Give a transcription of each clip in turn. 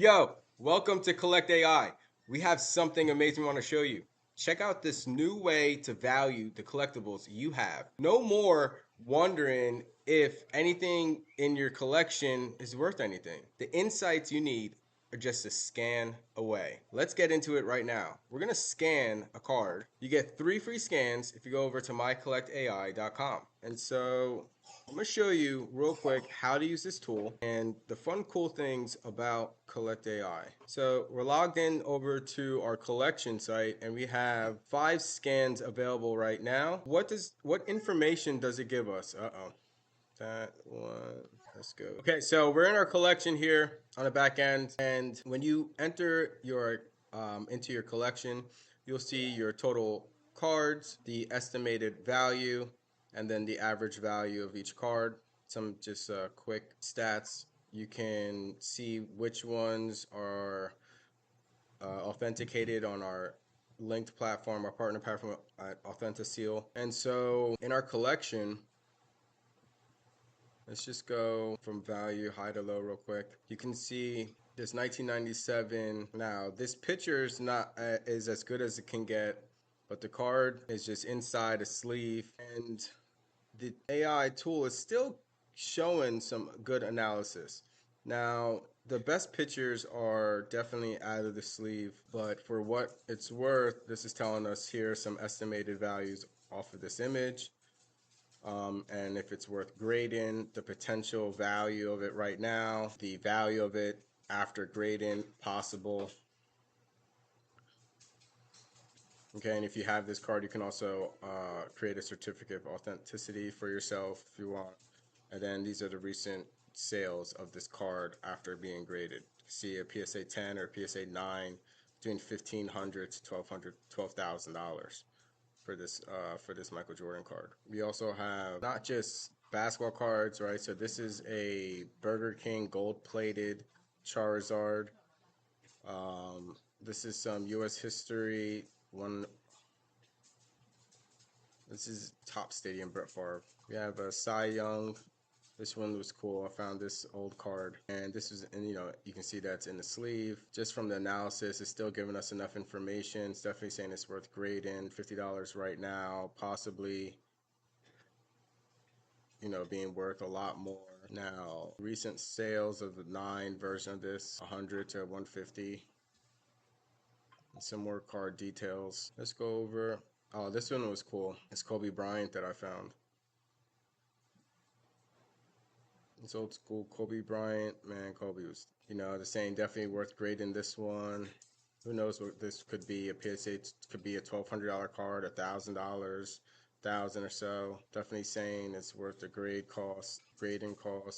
Yo, welcome to CollectAI. We have something amazing we want to show you. Check out this new way to value the collectibles you have. No more wondering if anything in your collection is worth anything. The insights you need are just a scan away. Let's get into it right now. We're going to scan a card. You get 3 free scans if you go over to MyCollectAI.com. And so I'm going to show you real quick how to use this tool and the fun, cool things about CollectAI. So we're logged in over to our collection site and we have 5 scans available right now. What information does it give us? That one. Let's go. Okay, so we're in our collection here on the back end, and when you enter your into your collection, you'll see your total cards, the estimated value, and then the average value of each card. Some just quick stats. You can see which ones are authenticated on our linked platform, our partner platform at AuthentiSeal. And so in our collection, let's just go from value high to low real quick. You can see this 1997. Now this picture is not is as good as it can get, but the card is just inside a sleeve, and the AI tool is still showing some good analysis. Now the best pictures are definitely out of the sleeve, but for what it's worth, this is telling us here some estimated values off of this image. And if it's worth grading, the potential value of it right now, the value of it after grading, possible. Okay, and if you have this card, you can also create a certificate of authenticity for yourself if you want. And then these are the recent sales of this card after being graded. See a PSA 10 or PSA 9 between $1,500 to $12,000 for this Michael Jordan card. We also have not just basketball cards, right? So this is a Burger King gold-plated Charizard. This is some U.S. history. This is top stadium Brett Favre. We have a Cy Young. This one was cool. I found this old card, and this is, and you can see that's in the sleeve. Just from the analysis, it's still giving us enough information. It's definitely saying it's worth grading. $50 right now, possibly, being worth a lot more. Now, recent sales of the 9 version of this, 100 to 150. And some more card details. Let's go over. Oh, this one was cool. It's Kobe Bryant that I found. It's old school Kobe Bryant. Man, Kobe was, the same. Definitely worth grading this one. Who knows what this could be? A PSA could be a $1,200 card, $1,000, 1,000 or so. Definitely saying it's worth the grading cost,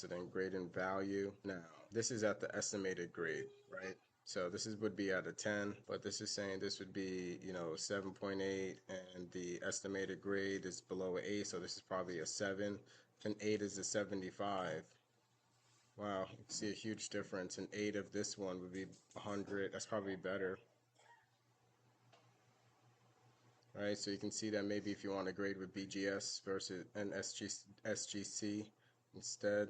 and then grading value. Now, this is at the estimated grade, right? So this would be at a 10, but this is saying this would be, 7.8, and the estimated grade is below an 8, so this is probably a 7. An 8 is a 75. Wow, you can see a huge difference. An 8 of this one would be 100. That's probably better. Right, so you can see that maybe if you want to grade with BGS versus an SGC instead.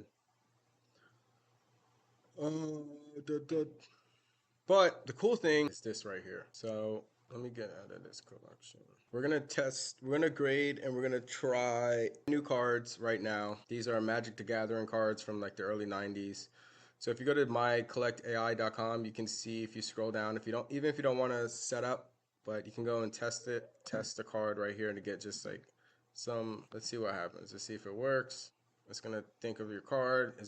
But the cool thing is this right here. So let me get out of this collection. We're gonna grade, and we're gonna try new cards right now. These are Magic the Gathering cards from like the early 90s. So if you go to mycollectai.com, you can see, if you scroll down, even if you don't want to set up, but you can go and test the card right here to get just like let's see what happens. Let's see if it works. It's gonna think of your card.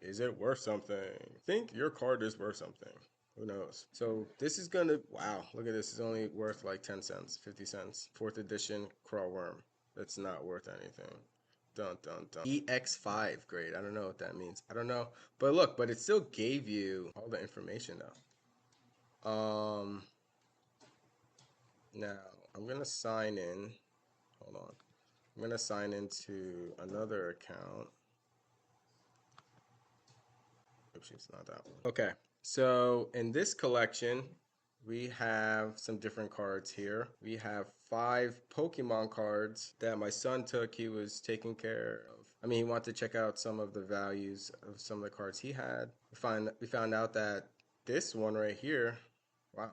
Is it worth something? Think your card is worth something. Who knows? So this is gonna, wow, look at this. It's only worth like 10 cents, 50 cents. 4th edition Crawl Worm. That's not worth anything. Dun dun dun. EX5 grade. I don't know what that means. I don't know. But look, it still gave you all the information though. Now I'm gonna sign in. Hold on. I'm gonna sign into another account. Oops, it's not that one. Okay. So in this collection, we have some different cards here. We have 5 Pokemon cards that my son took. He was taking care of. I mean, he wanted to check out some of the values of some of the cards he had. We found out that this one right here, wow,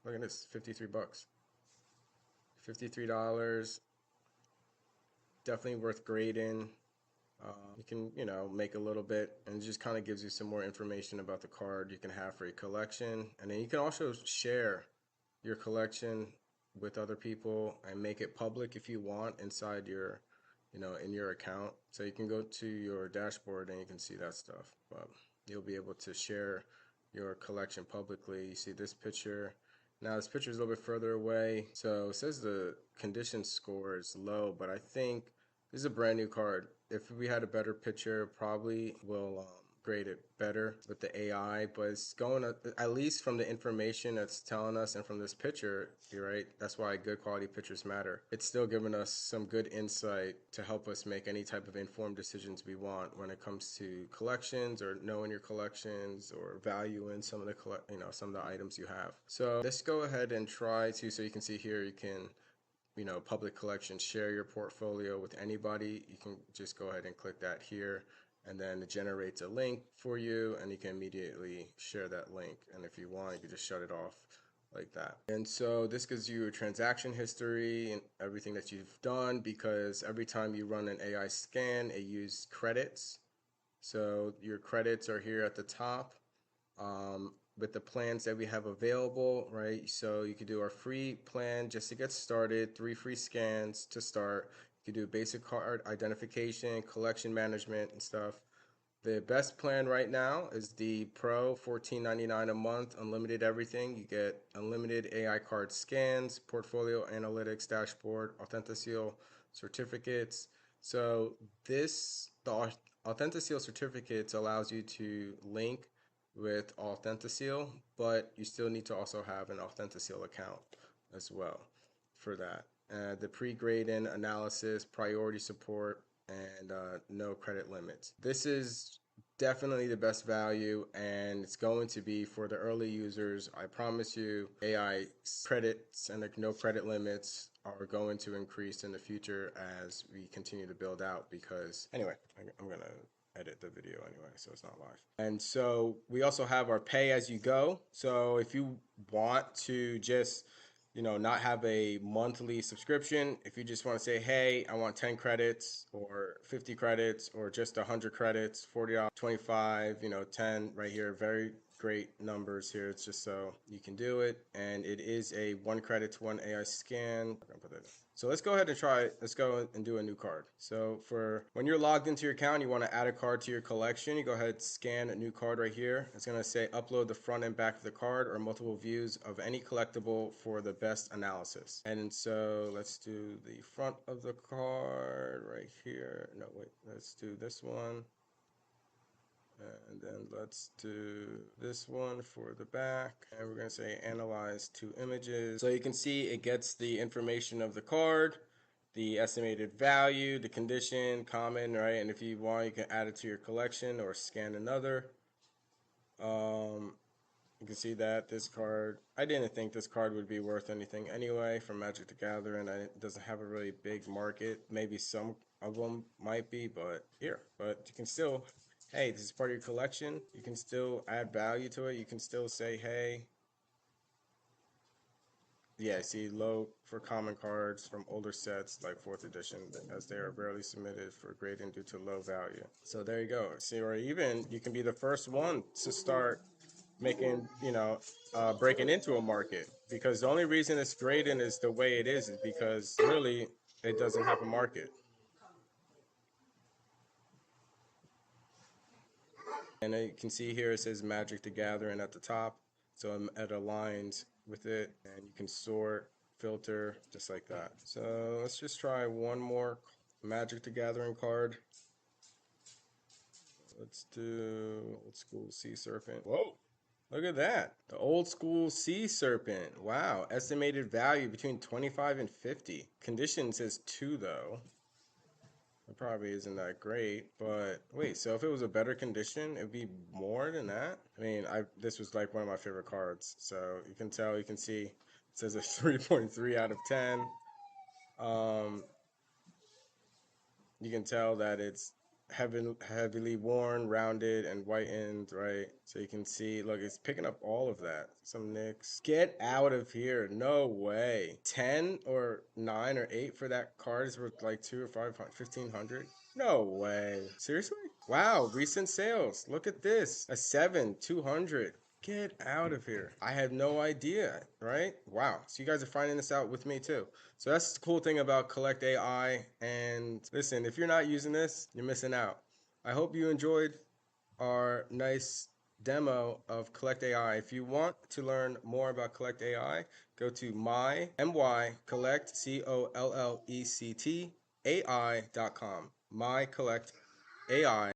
look at this, 53 bucks. $53, definitely worth grading. You can, make a little bit, and it just kind of gives you some more information about the card you can have for your collection. And then you can also share your collection with other people and make it public if you want inside your, in your account. So you can go to your dashboard and you can see that stuff. But you'll be able to share your collection publicly. You see this picture. Now this picture is a little bit further away. So it says the condition score is low, but I think this is a brand new card. If we had a better picture, probably will grade it better with the AI, but it's going to, at least from the information that's telling us and from this picture, you're right, that's why good quality pictures matter. It's still giving us some good insight to help us make any type of informed decisions we want when it comes to collections or knowing your collections or valuing some of the some of the items you have. So let's go ahead and try to, so you can see here, you can public collection, share your portfolio with anybody. You can just go ahead and click that here, and then it generates a link for you, and you can immediately share that link. And if you want, you can just shut it off like that. And so this gives you a transaction history and everything that you've done, because every time you run an AI scan, it uses credits. So your credits are here at the top. With the plans that we have available, right? So you could do our free plan just to get started, 3 free scans to start. You could do basic card identification, collection management, and stuff. The best plan right now is the Pro, $14.99 a month, unlimited everything. You get unlimited AI card scans, portfolio analytics dashboard, Authentical certificates. So the Authentical certificates allows you to link with Authentical, but you still need to also have an Authentical account as well for that. The pre-grading analysis, priority support, and no credit limits. This is definitely the best value, and it's going to be for the early users. I promise you, AI credits and the no credit limits are going to increase in the future as we continue to build out, because anyway, I'm gonna edit the video anyway, so it's not live. And so we also have our pay as you go. So if you want to just not have a monthly subscription, if you just want to say, hey, I want 10 credits or 50 credits or just 100 credits, $40, 25, 10 right here, very great numbers here. It's just so you can do it. And it is a 1 credit to 1 AI scan. So let's go ahead and try it. Let's go and do a new card. So for when you're logged into your account, you want to add a card to your collection. You go ahead, scan a new card right here. It's going to say upload the front and back of the card or multiple views of any collectible for the best analysis. And so let's do the front of the card right here. No, wait, let's do this one. And then let's do this one for the back. And we're going to say analyze 2 images. So you can see it gets the information of the card, the estimated value, the condition, common, right? And if you want, you can add it to your collection or scan another. You can see that this card, I didn't think this card would be worth anything anyway from Magic the Gathering. It doesn't have a really big market. Maybe some of them might be, but here. But you can still, hey, this is part of your collection. You can still add value to it. You can still say, hey, yeah, see, low for common cards from older sets like 4th edition, as they are rarely submitted for grading due to low value. So there you go. See, or even you can be the first one to start making, breaking into a market, because the only reason it's grading is the way it is because really it doesn't have a market. And you can see here it says Magic the Gathering at the top, so it aligns with it, and you can sort, filter, just like that. So let's just try one more Magic the Gathering card. Let's do old school Sea Serpent. Whoa, look at that. The old school Sea Serpent. Wow, estimated value between 25 and 50. Condition says 2 though. It probably isn't that great, but wait, so if it was a better condition, it'd be more than that? I mean, this was like one of my favorite cards. So you can tell, you can see it says a 3.3 out of 10. You can tell that it's heavily worn, rounded, and whitened, right? So you can see, look, it's picking up all of that. Some nicks. Get out of here. No way. 10 or 9 or 8 for that card is worth like 2 or 5, 1,500. No way. Seriously? Wow, recent sales. Look at this. A 7, 200. Get out of here. I had no idea, right? Wow. So you guys are finding this out with me too. So that's the cool thing about Collect AI. And listen, if you're not using this, you're missing out. I hope you enjoyed our nice demo of Collect AI. If you want to learn more about Collect AI, go to MyCollect, COLLECT AI.com. MyCollectAI.